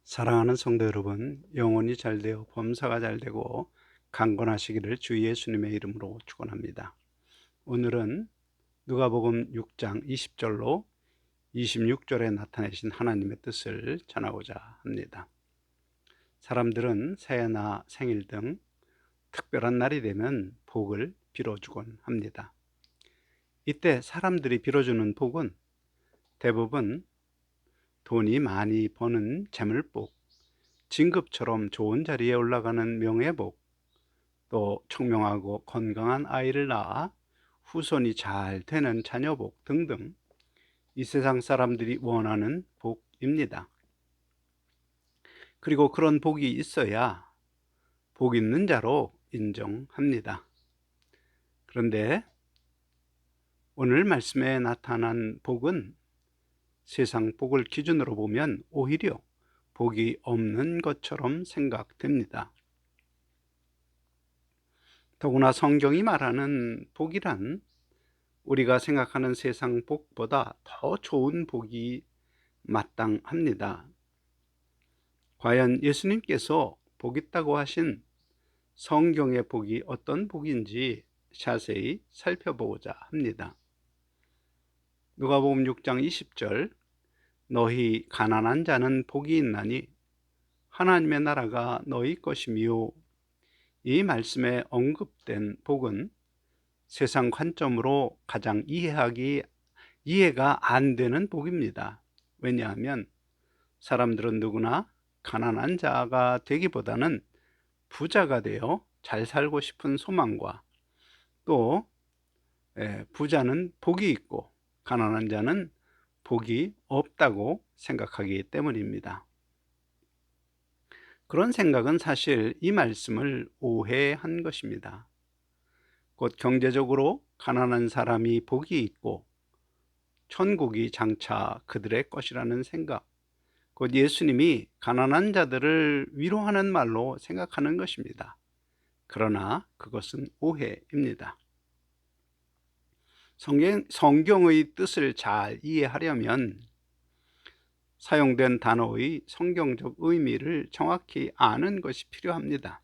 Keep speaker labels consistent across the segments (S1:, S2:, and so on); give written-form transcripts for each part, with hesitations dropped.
S1: 사랑하는 성도 여러분, 영혼이 잘되어 범사가 잘되고 강건하시기를 주 예수님의 이름으로 축원합니다. 오늘은 누가복음 6장 20절로 26절에 나타내신 하나님의 뜻을 전하고자 합니다. 사람들은 새해나 생일 등 특별한 날이 되면 복을 빌어주곤 합니다. 이때 사람들이 빌어주는 복은 대부분 돈이 많이 버는 재물복, 진급처럼 좋은 자리에 올라가는 명예복, 또 청명하고 건강한 아이를 낳아 후손이 잘 되는 자녀복 등등 이 세상 사람들이 원하는 복입니다. 그리고 그런 복이 있어야 복 있는 자로 인정합니다. 그런데 오늘 말씀에 나타난 복은 세상 복을 기준으로 보면 오히려 복이 없는 것처럼 생각됩니다. 더구나 성경이 말하는 복이란 우리가 생각하는 세상 복보다 더 좋은 복이 마땅합니다. 과연 예수님께서 복 있다고 하신 성경의 복이 어떤 복인지 자세히 살펴보고자 합니다. 누가복음 6장 20절, 너희 가난한 자는 복이 있나니 하나님의 나라가 너희 것이미요. 이 말씀에 언급된 복은 세상 관점으로 가장 이해가 안 되는 복입니다. 왜냐하면 사람들은 누구나 가난한 자가 되기보다는 부자가 되어 잘 살고 싶은 소망과 또 부자는 복이 있고 가난한 자는 복이 없다고 생각하기 때문입니다. 그런 생각은 사실 이 말씀을 오해한 것입니다. 곧 경제적으로 가난한 사람이 복이 있고 천국이 장차 그들의 것이라는 생각, 곧 예수님이 가난한 자들을 위로하는 말로 생각하는 것입니다. 그러나 그것은 오해입니다. 성경의 뜻을 잘 이해하려면 사용된 단어의 성경적 의미를 정확히 아는 것이 필요합니다.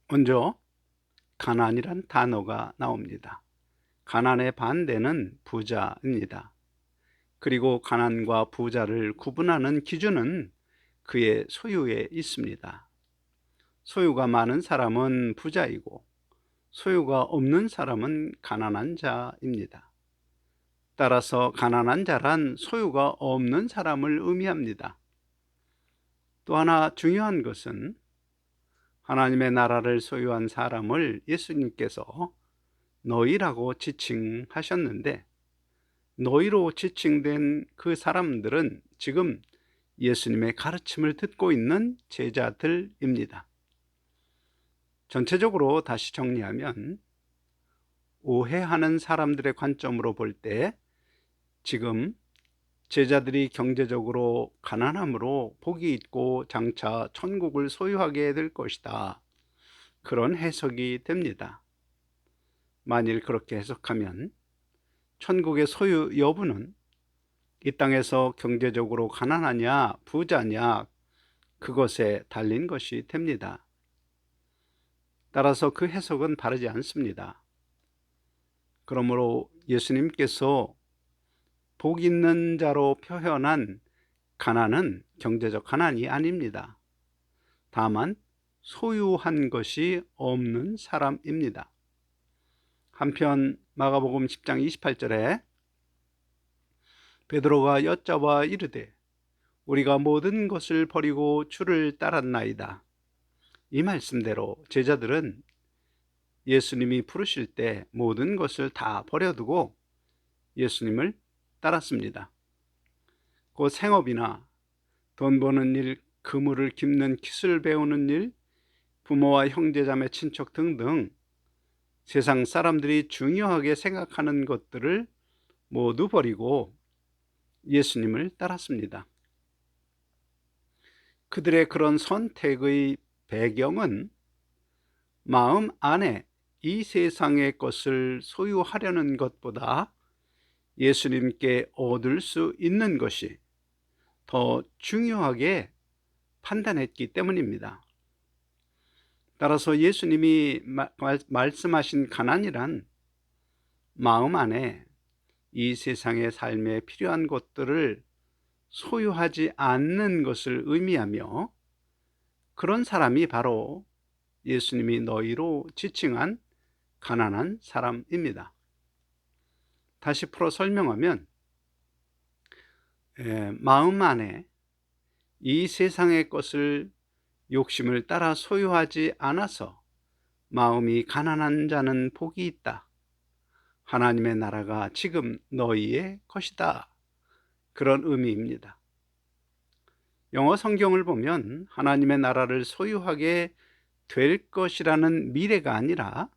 S1: 먼저 가난이란 단어가 나옵니다. 가난의 반대는 부자입니다. 그리고 가난과 부자를 구분하는 기준은 그의 소유에 있습니다. 소유가 많은 사람은 부자이고 소유가 없는 사람은 가난한 자입니다. 따라서 가난한 자란 소유가 없는 사람을 의미합니다. 또 하나 중요한 것은 하나님의 나라를 소유한 사람을 예수님께서 너희라고 지칭하셨는데 너희로 지칭된 그 사람들은 지금 예수님의 가르침을 듣고 있는 제자들입니다. 전체적으로 다시 정리하면 오해하는 사람들의 관점으로 볼 때 지금 제자들이 경제적으로 가난함으로 복이 있고 장차 천국을 소유하게 될 것이다, 그런 해석이 됩니다. 만일 그렇게 해석하면 천국의 소유 여부는 이 땅에서 경제적으로 가난하냐 부자냐 그것에 달린 것이 됩니다. 따라서 그 해석은 바르지 않습니다. 그러므로 예수님께서 복 있는 자로 표현한 가난은 경제적 가난이 아닙니다. 다만 소유한 것이 없는 사람입니다. 한편 마가복음 10장 28절에 베드로가 여짜와 이르되 우리가 모든 것을 버리고 주를 따랐나이다. 이 말씀대로 제자들은 예수님이 부르실 때 모든 것을 다 버려두고 예수님을 따랐습니다. 곧 생업이나 돈 버는 일, 그물을 깁는 기술 배우는 일, 부모와 형제자매 친척 등등 세상 사람들이 중요하게 생각하는 것들을 모두 버리고 예수님을 따랐습니다. 그들의 그런 선택의 배경은 마음 안에 이 세상의 것을 소유하려는 것보다 예수님께 얻을 수 있는 것이 더 중요하게 판단했기 때문입니다. 따라서 예수님이 말씀하신 가난이란 마음 안에 이 세상의 삶에 필요한 것들을 소유하지 않는 것을 의미하며, 그런 사람이 바로 예수님이 너희로 지칭한 가난한 사람입니다. 다시 풀어 설명하면, 마음 안에 이 세상의 것을 욕심을 따라 소유하지 않아서 마음이 가난한 자는 복이 있다. 하나님의 나라가 지금 너희의 것이다. 그런 의미입니다. 영어 성경을 보면 하나님의 나라를 소유하게 될 것이라는 미래가 아니라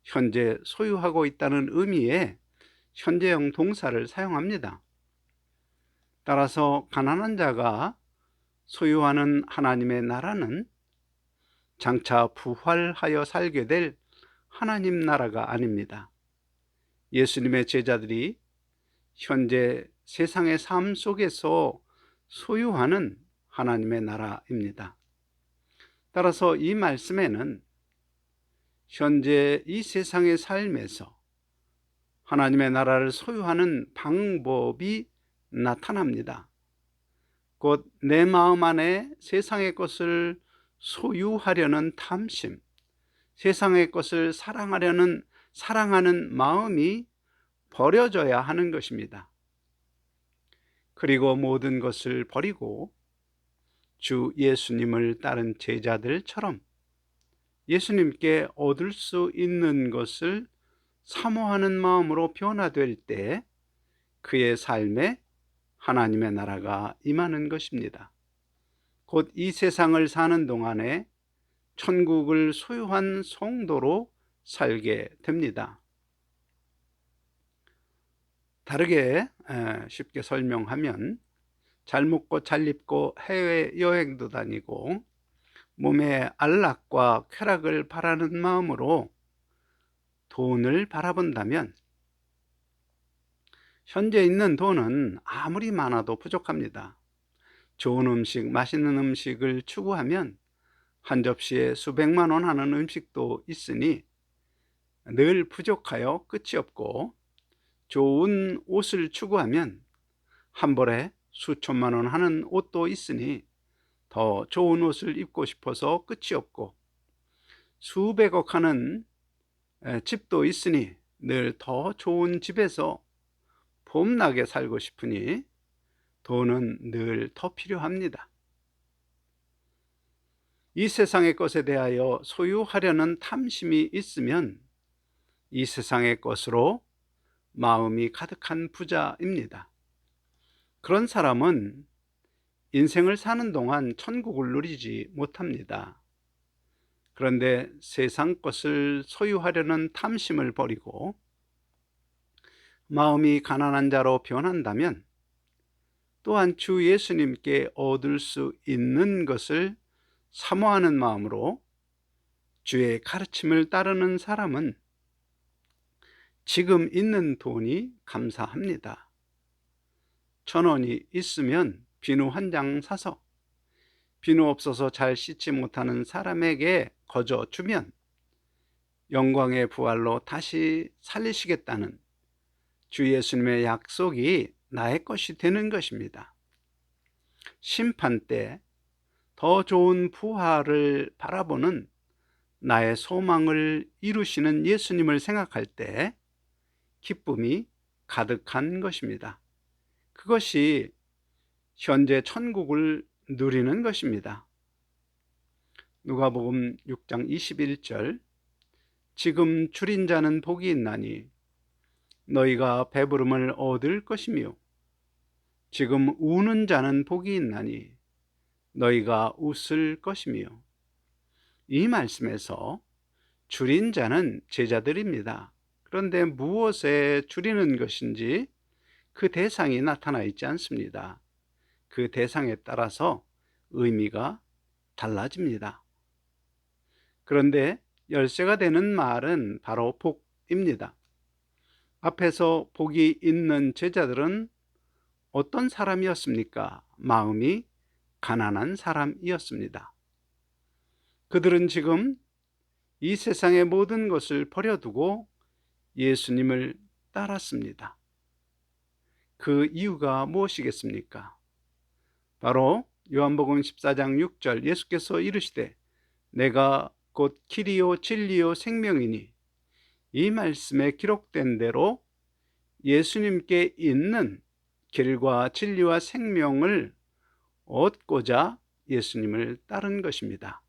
S1: 현재 소유하고 있다는 의미의 현재형 동사를 사용합니다. 따라서 가난한 자가 소유하는 하나님의 나라는 장차 부활하여 살게 될 하나님 나라가 아닙니다. 예수님의 제자들이 현재 세상의 삶 속에서 소유하는 하나님의 나라입니다. 따라서 이 말씀에는 현재 이 세상의 삶에서 하나님의 나라를 소유하는 방법이 나타납니다. 곧 내 마음 안에 세상의 것을 소유하려는 탐심, 세상의 것을 사랑하는 마음이 버려져야 하는 것입니다. 그리고 모든 것을 버리고 주 예수님을 따른 제자들처럼 예수님께 얻을 수 있는 것을 사모하는 마음으로 변화될 때 그의 삶에 하나님의 나라가 임하는 것입니다. 곧 이 세상을 사는 동안에 천국을 소유한 성도로 살게 됩니다. 다르게 쉽게 설명하면, 잘 먹고 잘 입고 해외여행도 다니고 몸의 안락과 쾌락을 바라는 마음으로 돈을 바라본다면 현재 있는 돈은 아무리 많아도 부족합니다. 좋은 음식, 맛있는 음식을 추구하면 한 접시에 수백만 원 하는 음식도 있으니 늘 부족하여 끝이 없고, 좋은 옷을 추구하면 한 벌에 수천만 원 하는 옷도 있으니 더 좋은 옷을 입고 싶어서 끝이 없고, 수백억 하는 집도 있으니 늘 더 좋은 집에서 봄나게 살고 싶으니 돈은 늘 더 필요합니다. 이 세상의 것에 대하여 소유하려는 탐심이 있으면 이 세상의 것으로 마음이 가득한 부자입니다. 그런 사람은 인생을 사는 동안 천국을 누리지 못합니다. 그런데 세상 것을 소유하려는 탐심을 버리고 마음이 가난한 자로 변한다면, 또한 주 예수님께 얻을 수 있는 것을 사모하는 마음으로 주의 가르침을 따르는 사람은 지금 있는 돈이 감사합니다. 1,000원이 있으면 비누 한 장 사서 비누 없어서 잘 씻지 못하는 사람에게 거저 주면 영광의 부활로 다시 살리시겠다는 주 예수님의 약속이 나의 것이 되는 것입니다. 심판 때 더 좋은 부활을 바라보는 나의 소망을 이루시는 예수님을 생각할 때 기쁨이 가득한 것입니다. 그것이 현재 천국을 누리는 것입니다. 누가복음 6장 21절, 지금 줄인 자는 복이 있나니 너희가 배부름을 얻을 것이며, 지금 우는 자는 복이 있나니 너희가 웃을 것이며. 이 말씀에서 줄인 자는 제자들입니다. 그런데 무엇에 줄이는 것인지 그 대상이 나타나 있지 않습니다. 그 대상에 따라서 의미가 달라집니다. 그런데 열쇠가 되는 말은 바로 복입니다. 앞에서 복이 있는 제자들은 어떤 사람이었습니까? 마음이 가난한 사람이었습니다. 그들은 지금 이 세상의 모든 것을 버려두고 예수님을 따랐습니다. 그 이유가 무엇이겠습니까? 바로 요한복음 14장 6절, 예수께서 이르시되 내가 곧 길이요 진리요 생명이니, 이 말씀에 기록된 대로 예수님께 있는 길과 진리와 생명을 얻고자 예수님을 따른 것입니다.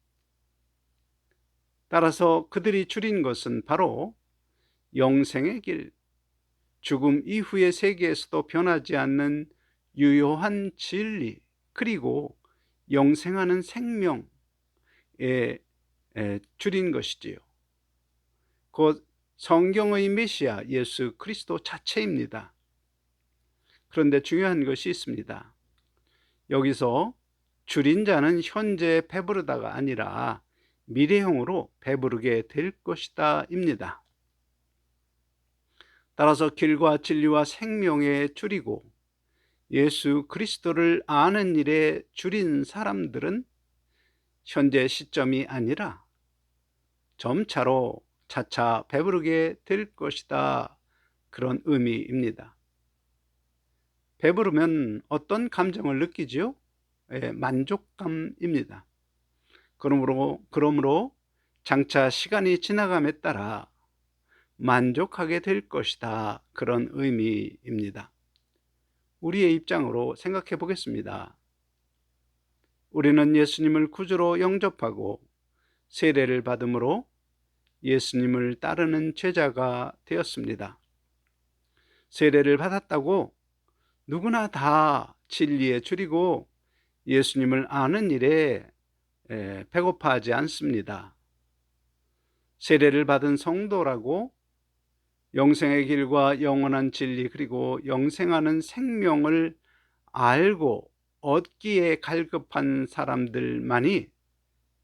S1: 따라서 그들이 줄인 것은 바로 영생의 길, 죽음 이후의 세계에서도 변하지 않는 유효한 진리, 그리고 영생하는 생명에 줄인 것이지요. 곧 성경의 메시아 예수 그리스도 자체입니다. 그런데 중요한 것이 있습니다. 여기서 줄인 자는 현재 배부르다가 아니라 미래형으로 배부르게 될 것이다 입니다. 따라서 길과 진리와 생명에 줄이고 예수 그리스도를 아는 일에 줄인 사람들은 현재 시점이 아니라 점차로 차차 배부르게 될 것이다, 그런 의미입니다. 배부르면 어떤 감정을 느끼지요? 만족감입니다. 그러므로 장차 시간이 지나감에 따라 만족하게 될 것이다, 그런 의미입니다. 우리의 입장으로 생각해 보겠습니다. 우리는 예수님을 구주로 영접하고 세례를 받음으로 예수님을 따르는 제자가 되었습니다. 세례를 받았다고 누구나 다 진리에 줄이고 예수님을 아는 일에 배고파하지 않습니다. 세례를 받은 성도라고 영생의 길과 영원한 진리, 그리고 영생하는 생명을 알고 얻기에 갈급한 사람들만이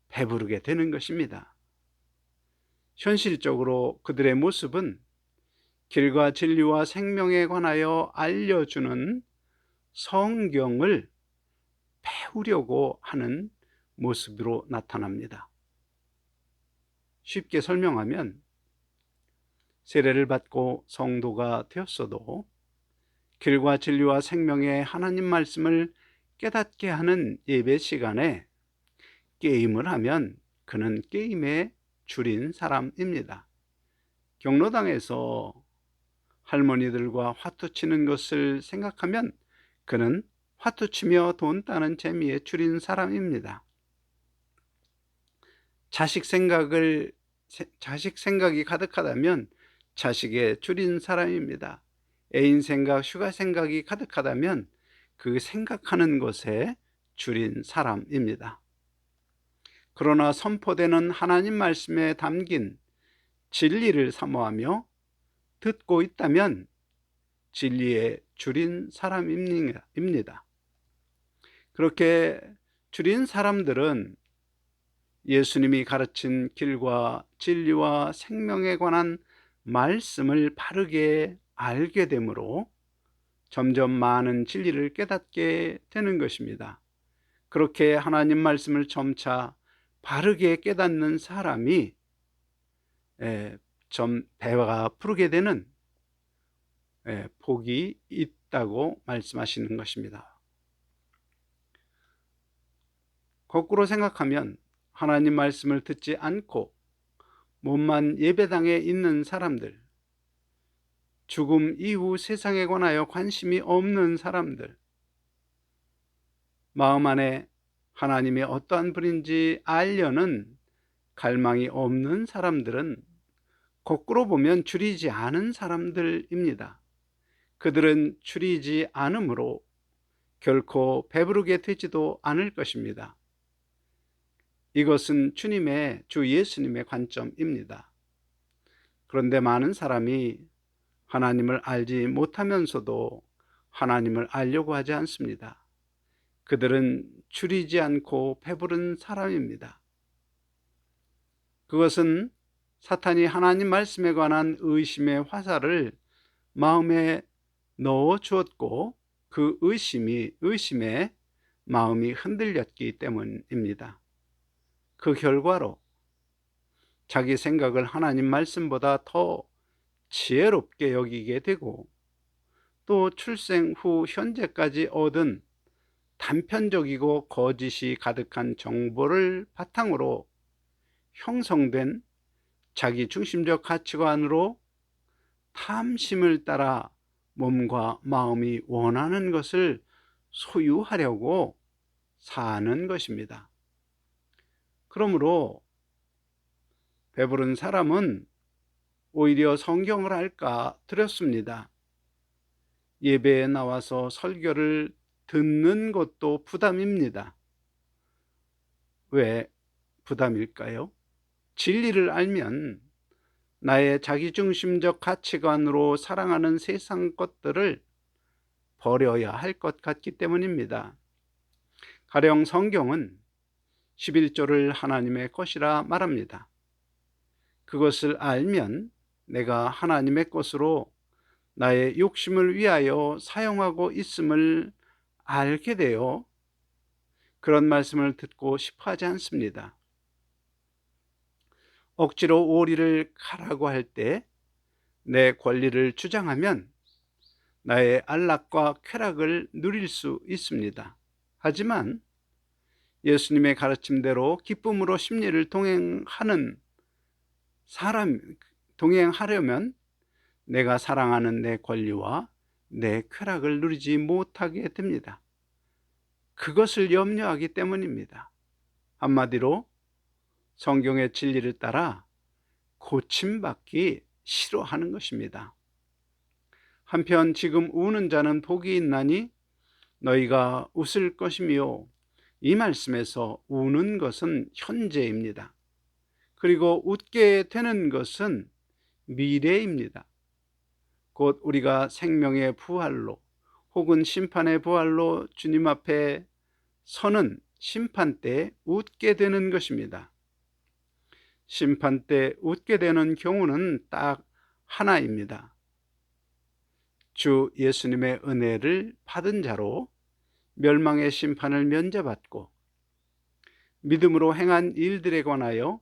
S1: 배부르게 되는 것입니다. 현실적으로 그들의 모습은 길과 진리와 생명에 관하여 알려주는 성경을 배우려고 하는 모습으로 나타납니다. 쉽게 설명하면 세례를 받고 성도가 되었어도 길과 진리와 생명의 하나님 말씀을 깨닫게 하는 예배 시간에 게임을 하면 그는 게임에 줄인 사람입니다. 경로당에서 할머니들과 화투 치는 것을 생각하면 그는 화투 치며 돈 따는 재미에 줄인 사람입니다. 자식 생각이 가득하다면 자식에 줄인 사람입니다. 애인 생각, 휴가 생각이 가득하다면 그 생각하는 것에 줄인 사람입니다. 그러나 선포되는 하나님 말씀에 담긴 진리를 사모하며 듣고 있다면 진리에 줄인 사람입니다. 그렇게 줄인 사람들은 예수님이 가르친 길과 진리와 생명에 관한 말씀을 바르게 알게 되므로 점점 많은 진리를 깨닫게 되는 것입니다. 그렇게 하나님 말씀을 점차 바르게 깨닫는 사람이 좀 배가 부르게 되는 복이 있다고 말씀하시는 것입니다. 거꾸로 생각하면 하나님 말씀을 듣지 않고 몸만 예배당에 있는 사람들, 죽음 이후 세상에 관하여 관심이 없는 사람들, 마음 안에 하나님이 어떠한 분인지 알려는 갈망이 없는 사람들은 거꾸로 보면 줄이지 않은 사람들입니다. 그들은 줄이지 않으므로 결코 배부르게 되지도 않을 것입니다. 이것은 주 예수님의 관점입니다. 그런데 많은 사람이 하나님을 알지 못하면서도 하나님을 알려고 하지 않습니다. 그들은 줄이지 않고 배부른 사람입니다. 그것은 사탄이 하나님 말씀에 관한 의심의 화살을 마음에 넣어 주었고 그 의심에 마음이 흔들렸기 때문입니다. 그 결과로 자기 생각을 하나님 말씀보다 더 지혜롭게 여기게 되고, 또 출생 후 현재까지 얻은 단편적이고 거짓이 가득한 정보를 바탕으로 형성된 자기중심적 가치관으로 탐심을 따라 몸과 마음이 원하는 것을 소유하려고 사는 것입니다. 그러므로 배부른 사람은 오히려 성경을 할까 두렵습니다. 예배에 나와서 설교를 듣는 것도 부담입니다. 왜 부담일까요? 진리를 알면 나의 자기중심적 가치관으로 사랑하는 세상 것들을 버려야 할 것 같기 때문입니다. 가령 성경은 11조를 하나님의 것이라 말합니다. 그것을 알면 내가 하나님의 것으로 나의 욕심을 위하여 사용하고 있음을 알게 되어 그런 말씀을 듣고 싶어 하지 않습니다. 억지로 오리를 가라고 할 때 내 권리를 주장하면 나의 안락과 쾌락을 누릴 수 있습니다. 하지만 예수님의 가르침대로 기쁨으로 심리를 동행하려면 내가 사랑하는 내 권리와 내 쾌락을 누리지 못하게 됩니다. 그것을 염려하기 때문입니다. 한마디로 성경의 진리를 따라 고침받기 싫어하는 것입니다. 한편 지금 우는 자는 복이 있나니 너희가 웃을 것이며, 이 말씀에서 우는 것은 현재입니다. 그리고 웃게 되는 것은 미래입니다. 곧 우리가 생명의 부활로 혹은 심판의 부활로 주님 앞에 서는 심판 때 웃게 되는 것입니다. 심판 때 웃게 되는 경우는 딱 하나입니다. 주 예수님의 은혜를 받은 자로 멸망의 심판을 면제받고 믿음으로 행한 일들에 관하여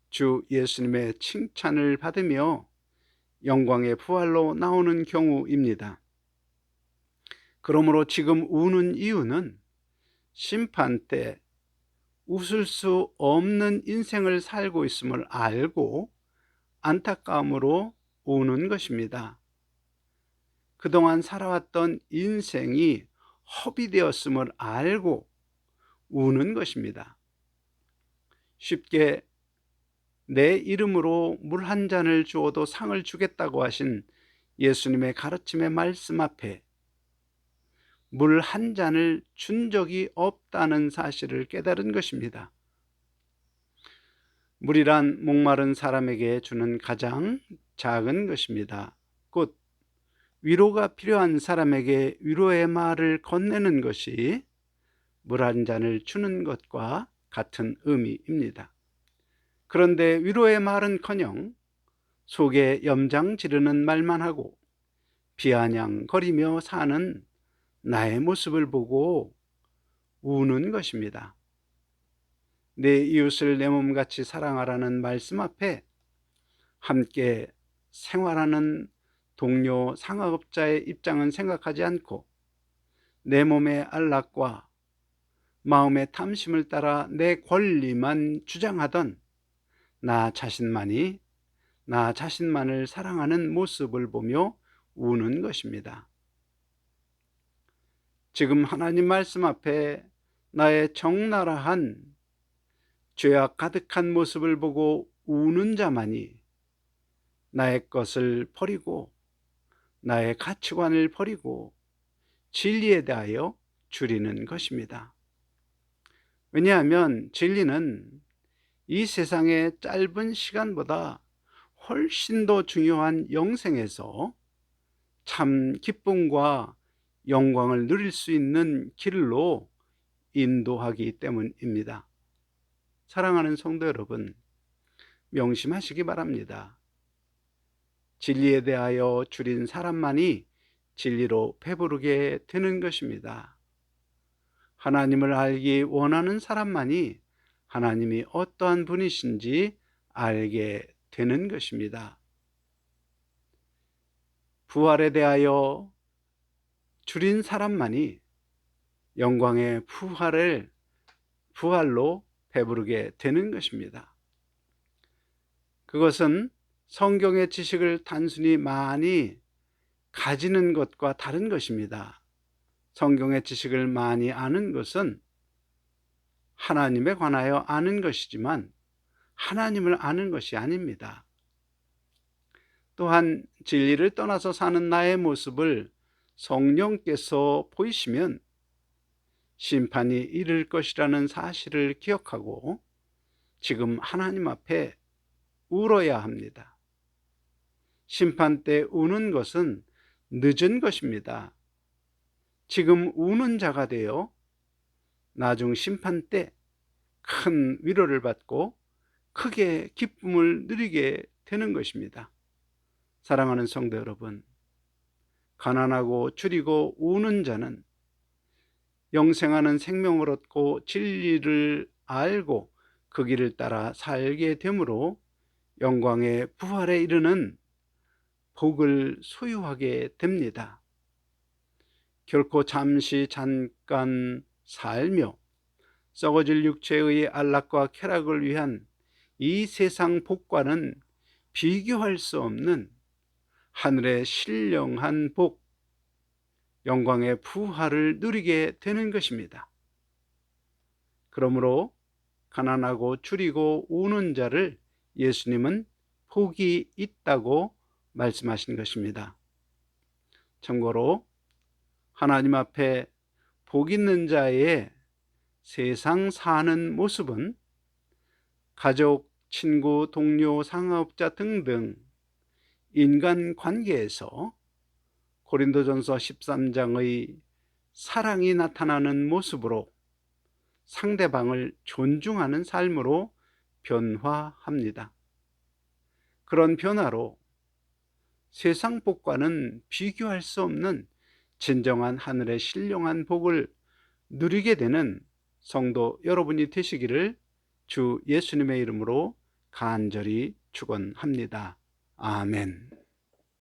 S1: 주 예수님의 칭찬을 받으며 영광의 부활로 나오는 경우입니다. 그러므로 지금 우는 이유는 심판 때 웃을 수 없는 인생을 살고 있음을 알고 안타까움으로 우는 것입니다. 그동안 살아왔던 인생이 허비되었음을 알고 우는 것입니다. 쉽게 내 이름으로 물 한 잔을 주어도 상을 주겠다고 하신 예수님의 가르침의 말씀 앞에 물 한 잔을 준 적이 없다는 사실을 깨달은 것입니다. 물이란 목마른 사람에게 주는 가장 작은 것입니다. 곧 위로가 필요한 사람에게 위로의 말을 건네는 것이 물 한 잔을 주는 것과 같은 의미입니다. 그런데 위로의 말은커녕 속에 염장 지르는 말만 하고 비아냥거리며 사는 나의 모습을 보고 우는 것입니다. 내 이웃을 내 몸같이 사랑하라는 말씀 앞에 함께 생활하는 동료 상업자의 입장은 생각하지 않고 내 몸의 안락과 마음의 탐심을 따라 내 권리만 주장하던 나 자신만을 사랑하는 모습을 보며 우는 것입니다. 지금 하나님 말씀 앞에 나의 적나라한 죄악 가득한 모습을 보고 우는 자만이 나의 것을 버리고 나의 가치관을 버리고 진리에 대하여 줄이는 것입니다. 왜냐하면 진리는 이 세상의 짧은 시간보다 훨씬 더 중요한 영생에서 참 기쁨과 영광을 누릴 수 있는 길로 인도하기 때문입니다. 사랑하는 성도 여러분, 명심하시기 바랍니다. 진리에 대하여 줄인 사람만이 진리로 배부르게 되는 것입니다. 하나님을 알기 원하는 사람만이 하나님이 어떠한 분이신지 알게 되는 것입니다. 부활에 대하여 줄인 사람만이 영광의 부활로 배부르게 되는 것입니다. 그것은 성경의 지식을 단순히 많이 가지는 것과 다른 것입니다. 성경의 지식을 많이 아는 것은 하나님에 관하여 아는 것이지만 하나님을 아는 것이 아닙니다. 또한 진리를 떠나서 사는 나의 모습을 성령께서 보이시면 심판이 이를 것이라는 사실을 기억하고 지금 하나님 앞에 울어야 합니다. 심판 때 우는 것은 늦은 것입니다. 지금 우는 자가 되어 나중 심판 때 큰 위로를 받고 크게 기쁨을 누리게 되는 것입니다. 사랑하는 성도 여러분, 가난하고 줄이고 우는 자는 영생하는 생명을 얻고 진리를 알고 그 길을 따라 살게 되므로 영광의 부활에 이르는 복을 소유하게 됩니다. 결코 잠깐 살며 썩어질 육체의 안락과 쾌락을 위한 이 세상 복과는 비교할 수 없는 하늘의 신령한 복, 영광의 부활을 누리게 되는 것입니다. 그러므로 가난하고 줄이고 우는 자를 예수님은 복이 있다고 말씀하신 것입니다. 참고로 하나님 앞에 복 있는 자의 세상 사는 모습은 가족, 친구, 동료, 상업자 등등 인간관계에서 고린도전서 13장의 사랑이 나타나는 모습으로 상대방을 존중하는 삶으로 변화합니다. 그런 변화로 세상 복과는 비교할 수 없는 진정한 하늘의 신령한 복을 누리게 되는 성도 여러분이 되시기를 주 예수님의 이름으로 간절히 축원합니다. 아멘.